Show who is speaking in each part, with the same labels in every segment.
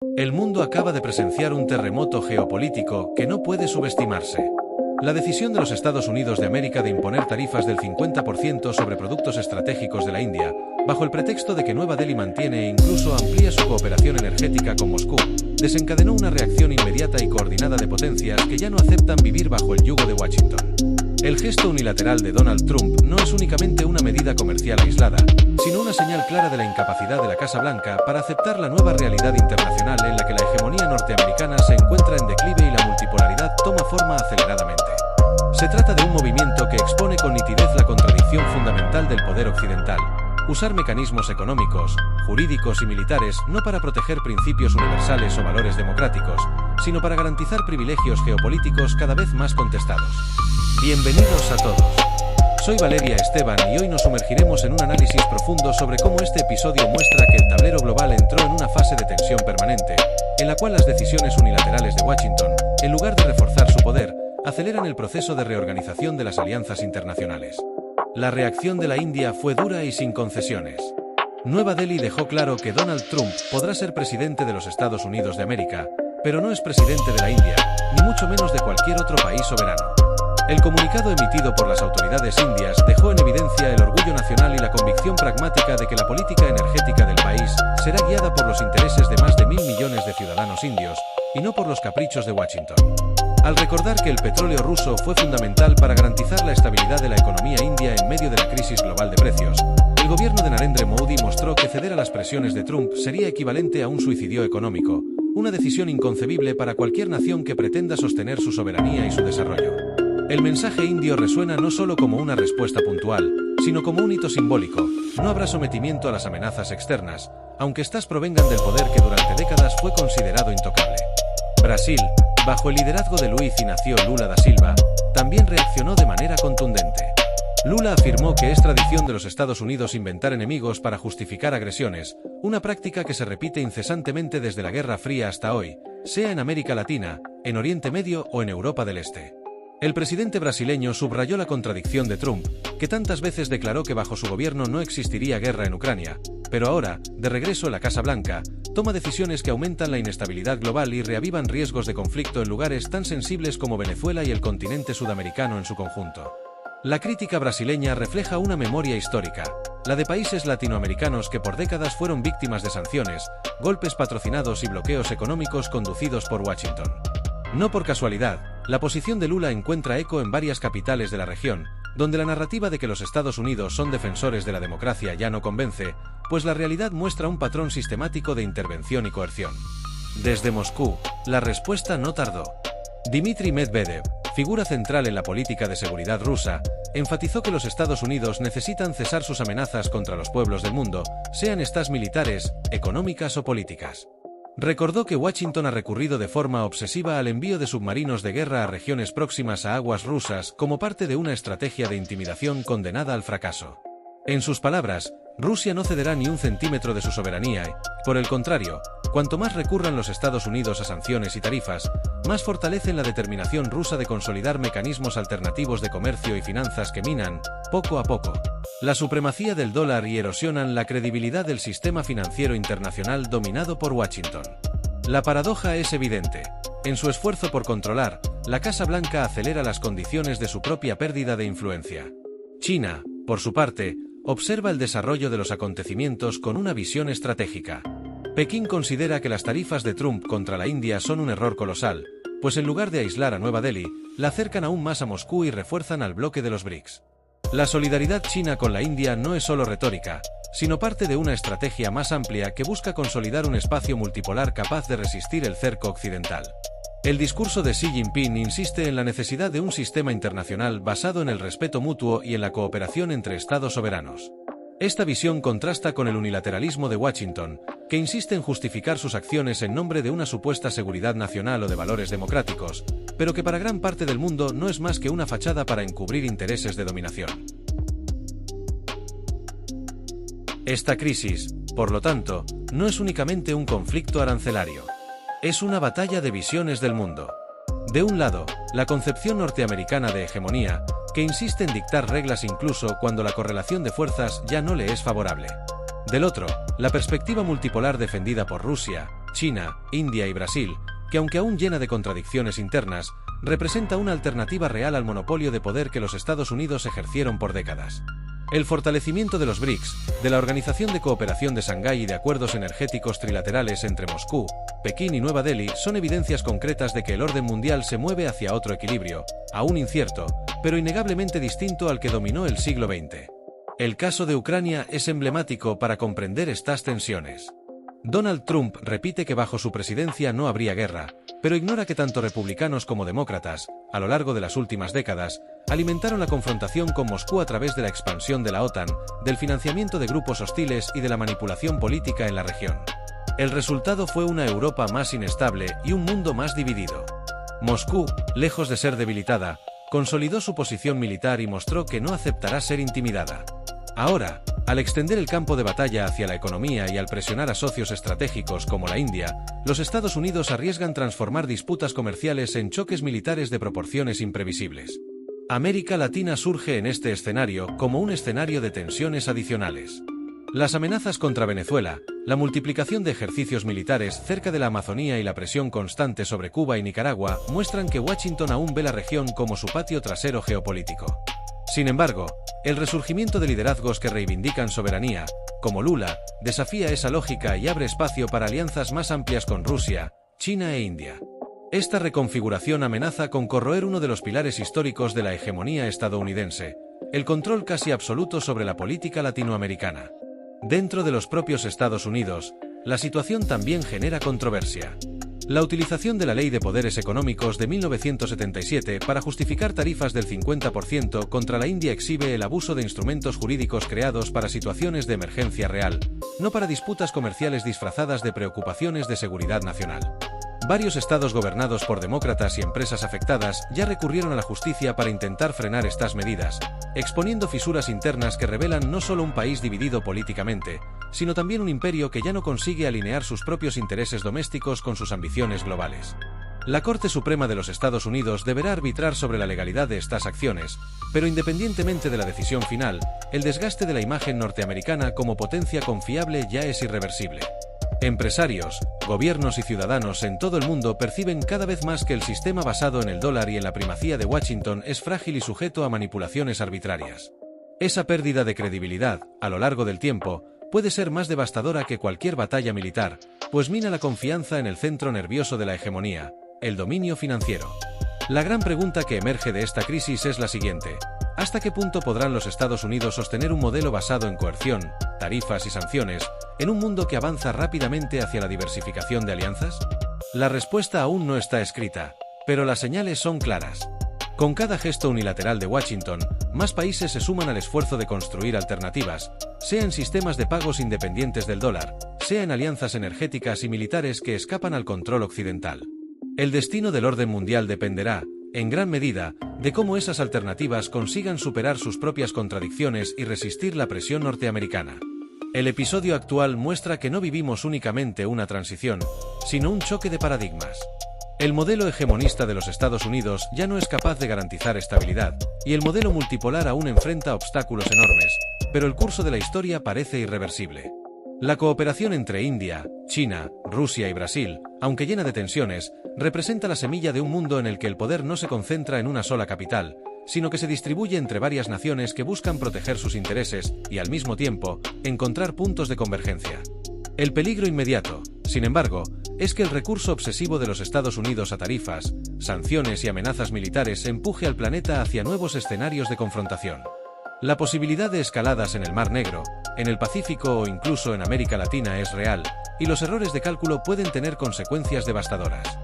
Speaker 1: El mundo acaba de presenciar un terremoto geopolítico que no puede subestimarse. La decisión de los Estados Unidos de América de imponer tarifas del 50% sobre productos estratégicos de la India, bajo el pretexto de que Nueva Delhi mantiene e incluso amplía su cooperación energética con Moscú, desencadenó una reacción inmediata y coordinada de potencias que ya no aceptan vivir bajo el yugo de Washington. El gesto unilateral de Donald Trump no es únicamente una medida comercial aislada, sino una señal clara de la incapacidad de la Casa Blanca para aceptar la nueva realidad internacional en la que la hegemonía norteamericana se encuentra en declive y la multipolaridad toma forma aceleradamente. Se trata de un movimiento que expone con nitidez la contradicción fundamental del poder occidental: usar mecanismos económicos, jurídicos y militares no para proteger principios universales o valores democráticos, sino para garantizar privilegios geopolíticos cada vez más contestados. Bienvenidos a todos. Soy Valeria Esteban y hoy nos sumergiremos en un análisis profundo sobre cómo este episodio muestra que el tablero global entró en una fase de tensión permanente, en la cual las decisiones unilaterales de Washington, en lugar de reforzar su poder, aceleran el proceso de reorganización de las alianzas internacionales. La reacción de la India fue dura y sin concesiones. Nueva Delhi dejó claro que Donald Trump podrá ser presidente de los Estados Unidos de América, pero no es presidente de la India, ni mucho menos de cualquier otro país soberano. El comunicado emitido por las autoridades indias dejó en evidencia el orgullo nacional y la convicción pragmática de que la política energética del país será guiada por los intereses de más de 1.000 millones de ciudadanos indios, y no por los caprichos de Washington. Al recordar que el petróleo ruso fue fundamental para garantizar la estabilidad de la economía india en medio de la crisis global de precios, el gobierno de Narendra Modi mostró que ceder a las presiones de Trump sería equivalente a un suicidio económico, una decisión inconcebible para cualquier nación que pretenda sostener su soberanía y su desarrollo. El mensaje indio resuena no solo como una respuesta puntual, sino como un hito simbólico: no habrá sometimiento a las amenazas externas, aunque éstas provengan del poder que durante décadas fue considerado intocable. Brasil, bajo el liderazgo de Luiz Inácio Lula da Silva, también reaccionó de manera contundente. Lula afirmó que es tradición de los Estados Unidos inventar enemigos para justificar agresiones, una práctica que se repite incesantemente desde la Guerra Fría hasta hoy, sea en América Latina, en Oriente Medio o en Europa del Este. El presidente brasileño subrayó la contradicción de Trump, que tantas veces declaró que bajo su gobierno no existiría guerra en Ucrania, pero ahora, de regreso a la Casa Blanca, toma decisiones que aumentan la inestabilidad global y reavivan riesgos de conflicto en lugares tan sensibles como Venezuela y el continente sudamericano en su conjunto. La crítica brasileña refleja una memoria histórica, la de países latinoamericanos que por décadas fueron víctimas de sanciones, golpes patrocinados y bloqueos económicos conducidos por Washington. No por casualidad, la posición de Lula encuentra eco en varias capitales de la región, donde la narrativa de que los Estados Unidos son defensores de la democracia ya no convence, pues la realidad muestra un patrón sistemático de intervención y coerción. Desde Moscú, la respuesta no tardó. Dmitry Medvedev, figura central en la política de seguridad rusa, enfatizó que los Estados Unidos necesitan cesar sus amenazas contra los pueblos del mundo, sean estas militares, económicas o políticas. Recordó que Washington ha recurrido de forma obsesiva al envío de submarinos de guerra a regiones próximas a aguas rusas como parte de una estrategia de intimidación condenada al fracaso. En sus palabras, Rusia no cederá ni un centímetro de su soberanía y, por el contrario, cuanto más recurran los Estados Unidos a sanciones y tarifas, más fortalecen la determinación rusa de consolidar mecanismos alternativos de comercio y finanzas que minan, poco a poco, la supremacía del dólar y erosionan la credibilidad del sistema financiero internacional dominado por Washington. La paradoja es evidente. En su esfuerzo por controlar, la Casa Blanca acelera las condiciones de su propia pérdida de influencia. China, por su parte, observa el desarrollo de los acontecimientos con una visión estratégica. Pekín considera que las tarifas de Trump contra la India son un error colosal, pues en lugar de aislar a Nueva Delhi, la acercan aún más a Moscú y refuerzan al bloque de los BRICS. La solidaridad china con la India no es solo retórica, sino parte de una estrategia más amplia que busca consolidar un espacio multipolar capaz de resistir el cerco occidental. El discurso de Xi Jinping insiste en la necesidad de un sistema internacional basado en el respeto mutuo y en la cooperación entre estados soberanos. Esta visión contrasta con el unilateralismo de Washington, que insiste en justificar sus acciones en nombre de una supuesta seguridad nacional o de valores democráticos, pero que para gran parte del mundo no es más que una fachada para encubrir intereses de dominación. Esta crisis, por lo tanto, no es únicamente un conflicto arancelario. Es una batalla de visiones del mundo. De un lado, la concepción norteamericana de hegemonía, que insiste en dictar reglas incluso cuando la correlación de fuerzas ya no le es favorable. Del otro, la perspectiva multipolar defendida por Rusia, China, India y Brasil, que aunque aún llena de contradicciones internas, representa una alternativa real al monopolio de poder que los Estados Unidos ejercieron por décadas. El fortalecimiento de los BRICS, de la Organización de Cooperación de Shanghái y de acuerdos energéticos trilaterales entre Moscú, Pekín y Nueva Delhi son evidencias concretas de que el orden mundial se mueve hacia otro equilibrio, aún incierto, pero innegablemente distinto al que dominó el siglo XX. El caso de Ucrania es emblemático para comprender estas tensiones. Donald Trump repite que bajo su presidencia no habría guerra, pero ignora que tanto republicanos como demócratas, a lo largo de las últimas décadas, alimentaron la confrontación con Moscú a través de la expansión de la OTAN, del financiamiento de grupos hostiles y de la manipulación política en la región. El resultado fue una Europa más inestable y un mundo más dividido. Moscú, lejos de ser debilitada, consolidó su posición militar y mostró que no aceptará ser intimidada. Ahora, al extender el campo de batalla hacia la economía y al presionar a socios estratégicos como la India, los Estados Unidos arriesgan transformar disputas comerciales en choques militares de proporciones imprevisibles. América Latina surge en este escenario como un escenario de tensiones adicionales. Las amenazas contra Venezuela, la multiplicación de ejercicios militares cerca de la Amazonía y la presión constante sobre Cuba y Nicaragua muestran que Washington aún ve la región como su patio trasero geopolítico. Sin embargo, el resurgimiento de liderazgos que reivindican soberanía, como Lula, desafía esa lógica y abre espacio para alianzas más amplias con Rusia, China e India. Esta reconfiguración amenaza con corroer uno de los pilares históricos de la hegemonía estadounidense, el control casi absoluto sobre la política latinoamericana. Dentro de los propios Estados Unidos, la situación también genera controversia. La utilización de la Ley de Poderes Económicos de 1977 para justificar tarifas del 50% contra la India exhibe el abuso de instrumentos jurídicos creados para situaciones de emergencia real, no para disputas comerciales disfrazadas de preocupaciones de seguridad nacional. Varios estados gobernados por demócratas y empresas afectadas ya recurrieron a la justicia para intentar frenar estas medidas, exponiendo fisuras internas que revelan no solo un país dividido políticamente, sino también un imperio que ya no consigue alinear sus propios intereses domésticos con sus ambiciones globales. La Corte Suprema de los Estados Unidos deberá arbitrar sobre la legalidad de estas acciones, pero independientemente de la decisión final, el desgaste de la imagen norteamericana como potencia confiable ya es irreversible. Empresarios, gobiernos y ciudadanos en todo el mundo perciben cada vez más que el sistema basado en el dólar y en la primacía de Washington es frágil y sujeto a manipulaciones arbitrarias. Esa pérdida de credibilidad, a lo largo del tiempo, puede ser más devastadora que cualquier batalla militar, pues mina la confianza en el centro nervioso de la hegemonía, el dominio financiero. La gran pregunta que emerge de esta crisis es la siguiente: ¿hasta qué punto podrán los Estados Unidos sostener un modelo basado en coerción, tarifas y sanciones, en un mundo que avanza rápidamente hacia la diversificación de alianzas? La respuesta aún no está escrita, pero las señales son claras. Con cada gesto unilateral de Washington, más países se suman al esfuerzo de construir alternativas, sea en sistemas de pagos independientes del dólar, sea en alianzas energéticas y militares que escapan al control occidental. El destino del orden mundial dependerá, en gran medida, de cómo esas alternativas consigan superar sus propias contradicciones y resistir la presión norteamericana. El episodio actual muestra que no vivimos únicamente una transición, sino un choque de paradigmas. El modelo hegemonista de los Estados Unidos ya no es capaz de garantizar estabilidad, y el modelo multipolar aún enfrenta obstáculos enormes, pero el curso de la historia parece irreversible. La cooperación entre India, China, Rusia y Brasil, aunque llena de tensiones, representa la semilla de un mundo en el que el poder no se concentra en una sola capital, sino que se distribuye entre varias naciones que buscan proteger sus intereses y, al mismo tiempo, encontrar puntos de convergencia. El peligro inmediato, sin embargo, es que el recurso obsesivo de los Estados Unidos a tarifas, sanciones y amenazas militares empuje al planeta hacia nuevos escenarios de confrontación. La posibilidad de escaladas en el Mar Negro, en el Pacífico o incluso en América Latina es real, y los errores de cálculo pueden tener consecuencias devastadoras.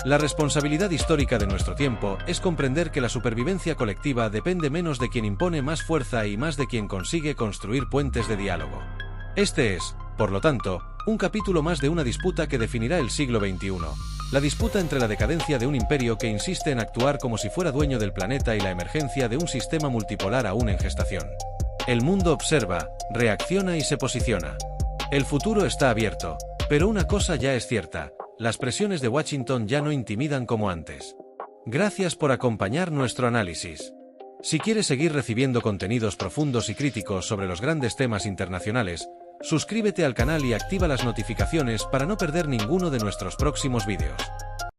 Speaker 1: La responsabilidad histórica de nuestro tiempo es comprender que la supervivencia colectiva depende menos de quien impone más fuerza y más de quien consigue construir puentes de diálogo. Este es, por lo tanto, un capítulo más de una disputa que definirá el siglo XXI. La disputa entre la decadencia de un imperio que insiste en actuar como si fuera dueño del planeta y la emergencia de un sistema multipolar aún en gestación. El mundo observa, reacciona y se posiciona. El futuro está abierto, pero una cosa ya es cierta: las presiones de Washington ya no intimidan como antes. Gracias por acompañar nuestro análisis. Si quieres seguir recibiendo contenidos profundos y críticos sobre los grandes temas internacionales, Suscríbete al canal y activa las notificaciones para no perder ninguno de nuestros próximos vídeos.